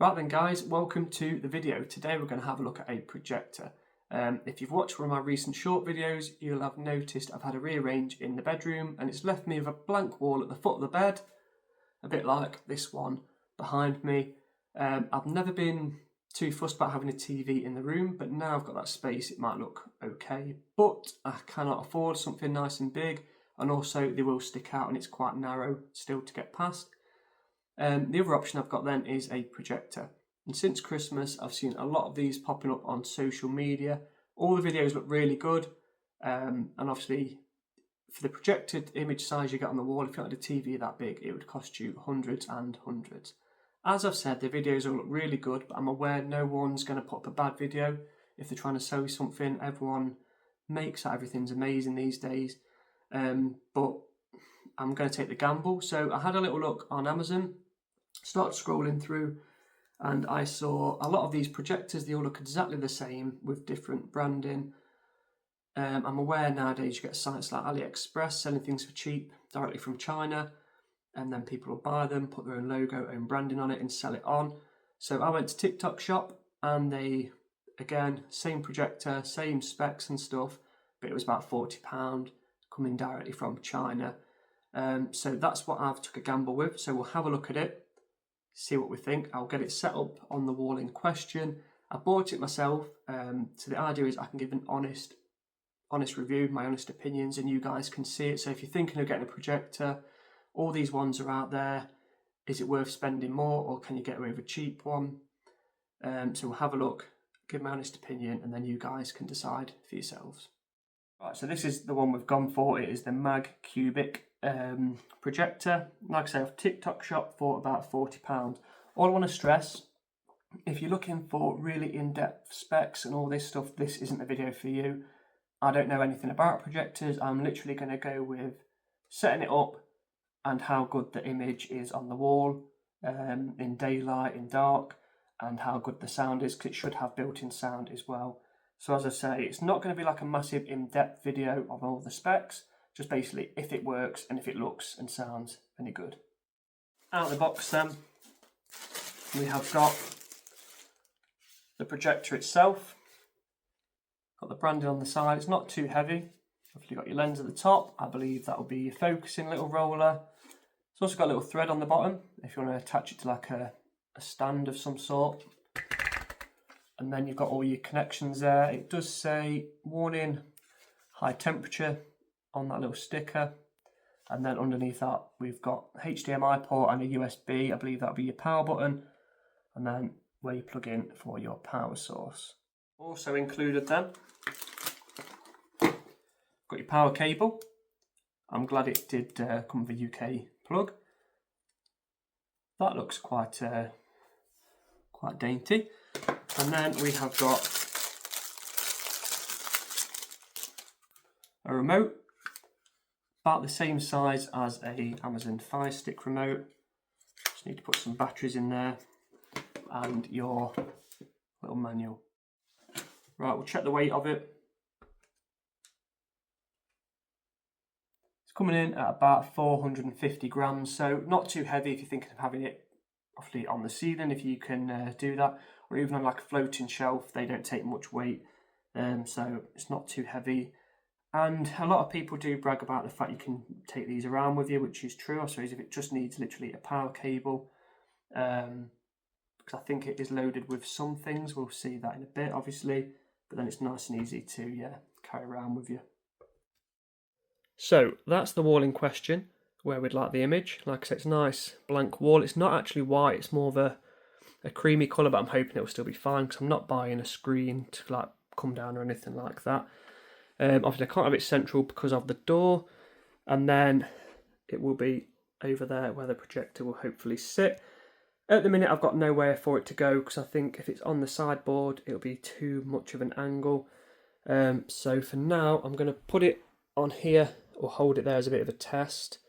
Right then guys, welcome to the video. Today we're going to have a look at a projector. If you've watched one of my recent short videos, you'll have noticed I've had a rearrange in the bedroom and it's left me with a blank wall at the foot of the bed, a bit like this one behind me. I've never been too fussed about having a TV in the room, but now I've got that space, it might look okay. But I cannot afford something nice and big, and also they will stick out and it's quite narrow still to get past. The other option I've got then is a projector, and since Christmas I've seen a lot of these popping up on social media. All the videos look really good, and obviously for the projected image size you get on the wall, if you had a TV that big, it would cost you hundreds and hundreds. As I've said, the videos all look really good, but I'm aware no one's going to put up a bad video if they're trying to sell you something. Everyone makes that everything's amazing these days, but I'm going to take the gamble. So I had a little look on Amazon, started scrolling through, and I saw a lot of these projectors. They all look exactly the same with different branding. I'm aware nowadays you get sites like AliExpress selling things for cheap directly from China, and then people will buy them, put their own logo, own branding on it and sell it on. So I went to TikTok shop and they, again, same projector, same specs and stuff, but it was about £40 coming directly from China. So that's what I've took a gamble with. So we'll have a look at it, see what we think. I'll get it set up on the wall in question. I bought it myself, so the idea is I can give an honest review, my honest opinions, and you guys can see it. So if you're thinking of getting a projector, all these ones are out there. Is it worth spending more, or can you get away with a cheap one? So we'll have a look, give my honest opinion, and then you guys can decide for yourselves. Right, so this is the one we've gone for. It is the Mag Cubic projector. Like I say, off TikTok shop for about £40. All I want to stress, if you're looking for really in-depth specs and all this stuff, this isn't the video for you. I don't know anything about projectors. I'm literally going to go with setting it up and how good the image is on the wall, in daylight, in dark, and how good the sound is, because it should have built-in sound as well. So as I say, it's not going to be like a massive in-depth video of all the specs, just basically if it works and if it looks and sounds any good. Out of the box then, we have got the projector itself. Got the branding on the side, it's not too heavy. You've got your lens at the top, I believe that will be your focusing little roller. It's also got a little thread on the bottom if you want to attach it to like a stand of some sort. And then you've got all your connections there. It does say warning high temperature on that little sticker. And then underneath that we've got HDMI port and a USB. I believe that'll be your power button. And then where you plug in for your power source. Also included then, got your power cable. I'm glad it did come with a UK plug. That looks quite dainty. And then we have got a remote, about the same size as a Amazon Fire Stick remote. Just need to put some batteries in there and your little manual. Right, we'll check the weight of it. It's coming in at about 450 grams, so not too heavy if you're thinking of having it obviously on the ceiling, if you can do that, or even on like a floating shelf. They don't take much weight, so it's not too heavy. And a lot of people do brag about the fact you can take these around with you, which is true. I suppose if it just needs literally a power cable, because I think it is loaded with some things, we'll see that in a bit obviously, but then it's nice and easy to carry around with you. So that's the wall in question where we'd like the image. Like I said, it's a nice blank wall. It's not actually white, it's more of a creamy colour, but I'm hoping it will still be fine because I'm not buying a screen to like come down or anything like that. Obviously I can't have it central because of the door, and then it will be over there where the projector will hopefully sit. At the minute I've got nowhere for it to go because I think if it's on the sideboard it'll be too much of an angle. So for now I'm going to put it on here or hold it there as a bit of a test,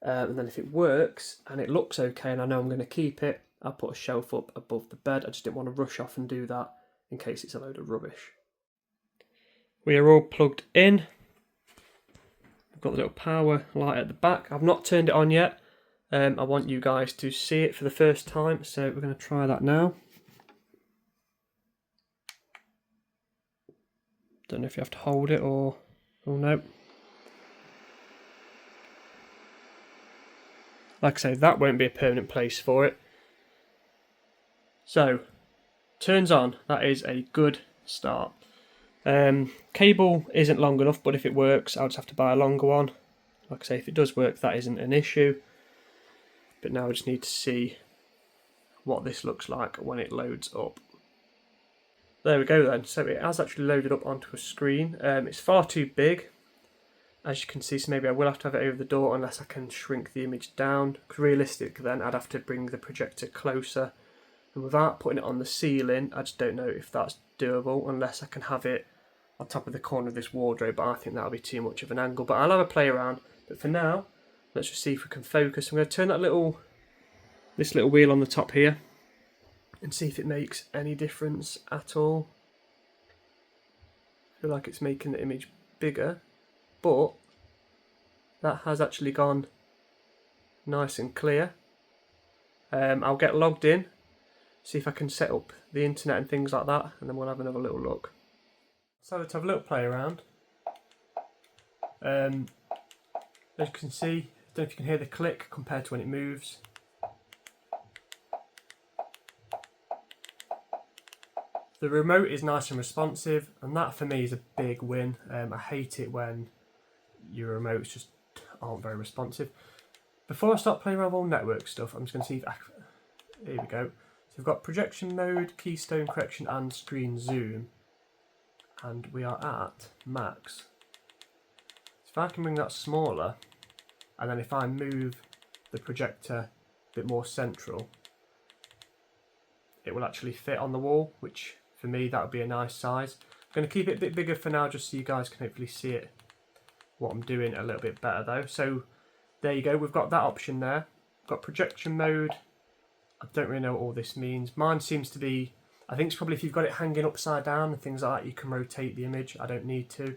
and then if it works and it looks okay and I know I'm going to keep it, I'll put a shelf up above the bed. I just didn't want to rush off and do that in case it's a load of rubbish. We are all plugged in. I've got the little power light at the back. I've not turned it on yet. I want you guys to see it for the first time, so we're going to try that now. Don't know if you have to hold it or no. Like I say, that won't be a permanent place for it. So, turns on, that is a good start. Cable isn't long enough, but if it works, I'll just have to buy a longer one. Like I say, if it does work, that isn't an issue. But now I just need to see what this looks like when it loads up. There we go then, so it has actually loaded up onto a screen. It's far too big, as you can see, so maybe I will have to have it over the door unless I can shrink the image down. Because realistic then, I'd have to bring the projector closer. And without putting it on the ceiling, I just don't know if that's doable unless I can have it on top of the corner of this wardrobe, but I think that'll be too much of an angle. But I'll have a play around. But for now, let's just see if we can focus. I'm going to turn that this little wheel on the top here and see if it makes any difference at all. I feel like it's making the image bigger, but that has actually gone nice and clear. I'll get logged in, see if I can set up the internet and things like that, and then we'll have another little look. So let's have a little play around. As you can see, I don't know if you can hear the click compared to when it moves. The remote is nice and responsive, and that for me is a big win. I hate it when your remotes just aren't very responsive. Before I start playing around with all network stuff, I'm just going to see if here we go. So we've got projection mode, keystone correction and screen zoom, and we are at max. So if I can bring that smaller, and then if I move the projector a bit more central, it will actually fit on the wall, which for me that would be a nice size. I'm going to keep it a bit bigger for now just so you guys can hopefully see it, what I'm doing a little bit better though. So there you go, we've got that option there. We've got projection mode. I don't really know what all this means. Mine seems to be, I think it's probably if you've got it hanging upside down and things like that, you can rotate the image. I don't need to.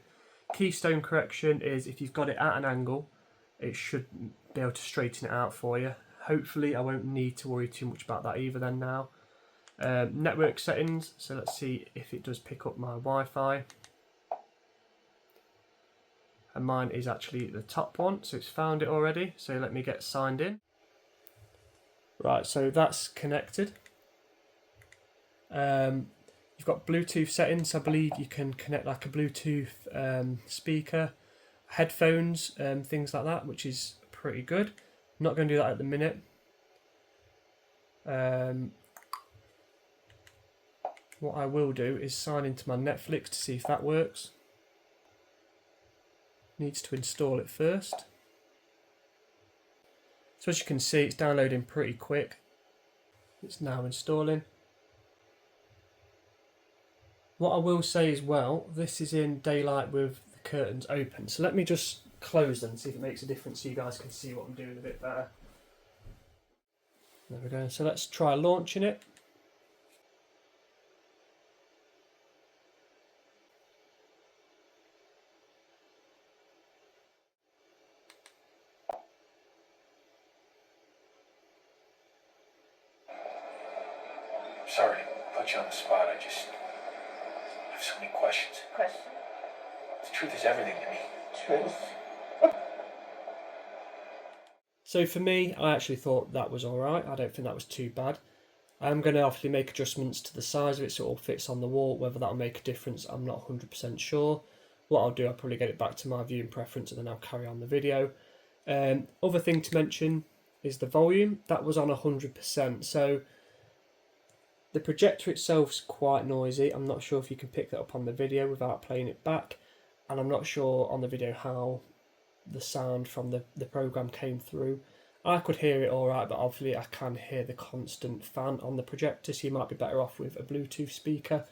Keystone correction is if you've got it at an angle, it should be able to straighten it out for you. Hopefully I won't need to worry too much about that either then now. Network settings, so let's see if it does pick up my Wi-Fi. And mine is actually the top one, so it's found it already. So let me get signed in. Right, so that's connected. You've got Bluetooth settings. I believe you can connect like a Bluetooth speaker, headphones, things like that, which is pretty good. I'm not going to do that at the minute. What I will do is sign into my Netflix to see if that works. Needs to install it first. So as you can see, it's downloading pretty quick. It's now installing. What I will say as well, this is in daylight with the curtains open. So let me just close them and see if it makes a difference so you guys can see what I'm doing a bit better. There we go. So let's try launching it. Sorry to put you on the spot. I just have so many questions. Question? The truth is everything to me. Truth. So for me, I actually thought that was alright. I don't think that was too bad. I'm going to obviously make adjustments to the size of it so it all fits on the wall. Whether that'll make a difference, I'm not 100% sure. What I'll do, I'll probably get it back to my viewing preference and then I'll carry on the video. Other thing to mention is the volume. That was on 100%. So the projector itself is quite noisy. I'm not sure if you can pick that up on the video without playing it back. And I'm not sure on the video how the sound from the program came through. I could hear it alright, but obviously I can hear the constant fan on the projector, so you might be better off with a Bluetooth speaker.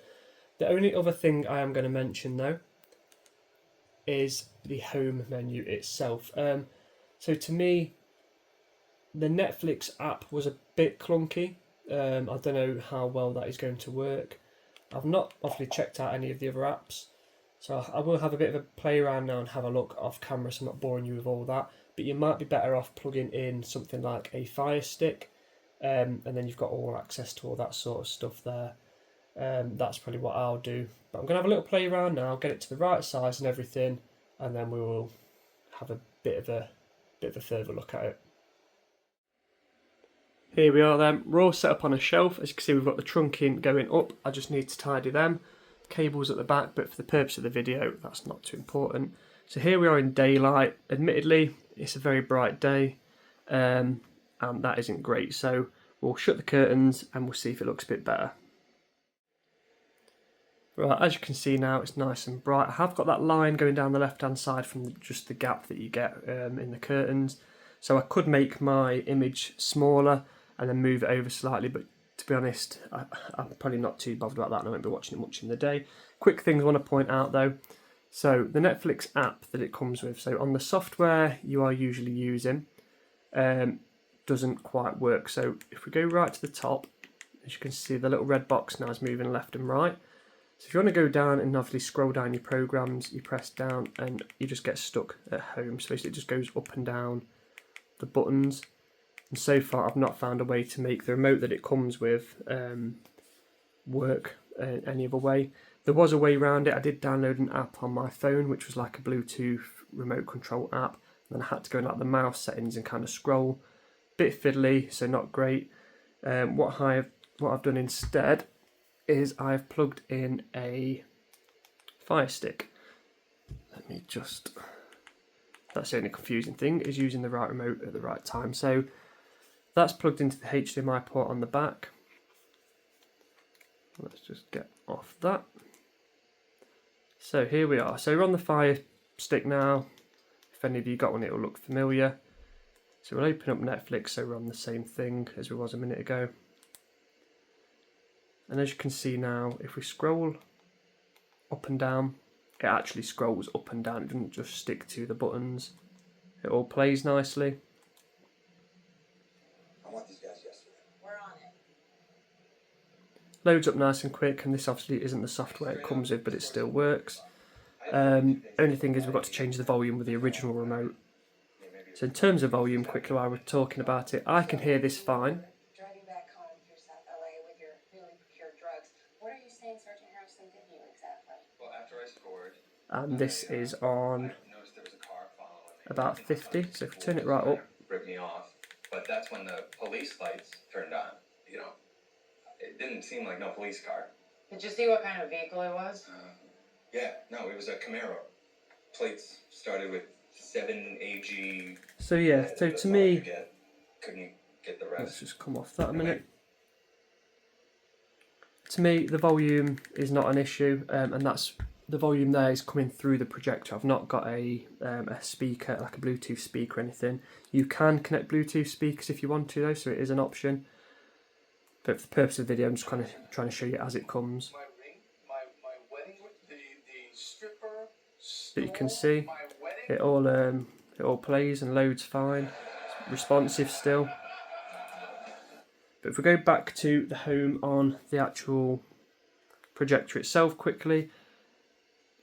The only other thing I am going to mention though is the home menu itself. So to me, the Netflix app was a bit clunky. I don't know how well that is going to work. I've not obviously checked out any of the other apps, so I will have a bit of a play around now and have a look off camera so I'm not boring you with all that. but you might be better off plugging in something like a Fire Stick, and then you've got all access to all that sort of stuff there. That's probably what I'll do. But I'm going to have a little play around now, get it to the right size and everything, and then we will have a bit of a further look at it. Here we are then, we're all set up on a shelf. As you can see, we've got the trunking going up. I just need to tidy them. Cables at the back, but for the purpose of the video, that's not too important. So here we are in daylight. Admittedly, it's a very bright day, and that isn't great. So we'll shut the curtains and we'll see if it looks a bit better. Right, as you can see now, it's nice and bright. I have got that line going down the left-hand side from just the gap that you get in the curtains. So I could make my image smaller and then move it over slightly, but to be honest, I'm probably not too bothered about that, and I won't be watching it much in the day. Quick things I want to point out though. So the Netflix app that it comes with, so on the software you are usually using, doesn't quite work. So if we go right to the top, as you can see, the little red box now is moving left and right. So if you want to go down and obviously scroll down your programs, you press down and you just get stuck at home. So basically it just goes up and down the buttons. And so far I've not found a way to make the remote that it comes with work any other way. There was a way around it. I did download an app on my phone which was like a Bluetooth remote control app, and then I had to go in like the mouse settings and kind of scroll. Bit fiddly, so not great. What I've done instead is I've plugged in a Fire Stick. Let me just... That's the only confusing thing, is using the right remote at the right time. So that's plugged into the HDMI port on the back. Let's just get off that. So here we are. So we're on the Fire Stick now. If any of you got one, it will look familiar. So we'll open up Netflix, so we're on the same thing as we was a minute ago. And as you can see now, if we scroll up and down, it actually scrolls up and down. It doesn't just stick to the buttons. It all plays nicely. I want these guys yesterday. We're on it. Loads up nice and quick, and this obviously isn't the software it comes with, but it still works. Only thing is we've got to change the volume with the original remote. So in terms of volume, quickly while we're talking about it, I can hear this fine. Driving back home through South LA with your newly procured drugs. What are you saying Sergeant Harrison did to you exactly? Well, after I scored, And this is on noticed there was a car following me. about 50, so if we turn it right up, Ripped me off, but that's when the police lights turned on. You know, it didn't seem like no police car. Did you see what kind of vehicle it was? Yeah, no, it was a Camaro. Plates started with 7AG. so yeah, so to me, Couldn't get the let's rest. just come off that a minute. To me, the volume is not an issue, and that's the volume there is coming through the projector. I've not got a speaker, like a Bluetooth speaker or anything. You can connect Bluetooth speakers if you want to though, so it is an option. But for the purpose of the video, I'm just kind of trying to show you as it comes. My ring, my wedding, the stripper. But you can see it all plays and loads fine. It's responsive still. But if we go back to the home on the actual projector itself quickly,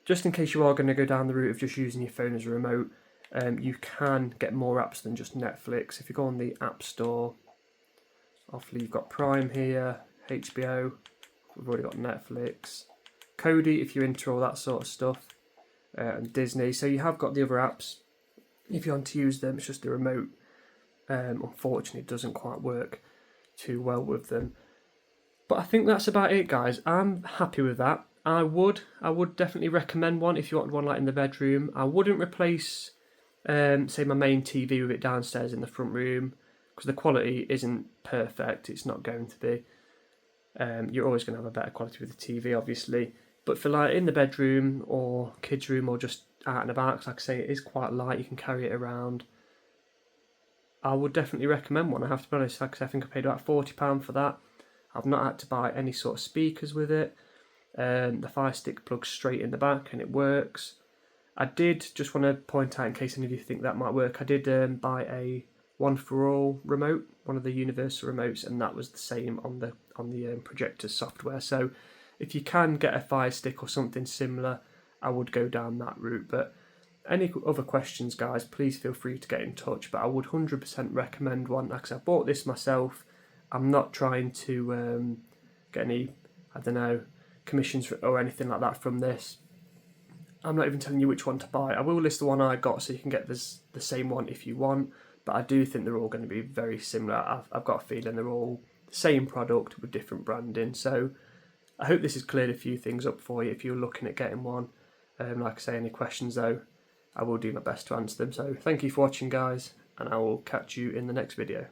just in case you are going to go down the route of just using your phone as a remote, you can get more apps than just Netflix. If you go on the App Store, obviously you've got Prime here, HBO, we've already got Netflix, Kodi if you're into all that sort of stuff, and Disney. So you have got the other apps. If you want to use them, it's just the remote unfortunately doesn't quite work too well with them. But I think that's about it, guys. I'm happy with that. I would definitely recommend one if you want one like in the bedroom. I wouldn't replace say my main TV with it downstairs in the front room, because the quality isn't perfect. It's not going to be. You're always going to have a better quality with the TV, obviously. But for like in the bedroom or kids' room or just out and about, 'cause like I say, it is quite light. You can carry it around. I would definitely recommend one. I have to be honest. Like I said, I think I paid about £40 for that. I've not had to buy any sort of speakers with it. The Fire Stick plugs straight in the back and it works. I did just want to point out, in case any of you think that might work, I did buy a One for All remote, one of the universal remotes, and that was the same on the Projector software. So if you can get a Fire Stick or something similar, I would go down that route. But any other questions, guys, please feel free to get in touch, but I would 100% recommend one, because I bought this myself. I'm not trying to get any, I don't know, commissions or anything like that from this. I'm not even telling you which one to buy. I will list the one I got so you can get the same one if you want, but I do think they're all going to be very similar. I've got a feeling they're all the same product with different branding. So I hope this has cleared a few things up for you if you're looking at getting one. Like I say, any questions though, I will do my best to answer them. So thank you for watching, guys, and I will catch you in the next video.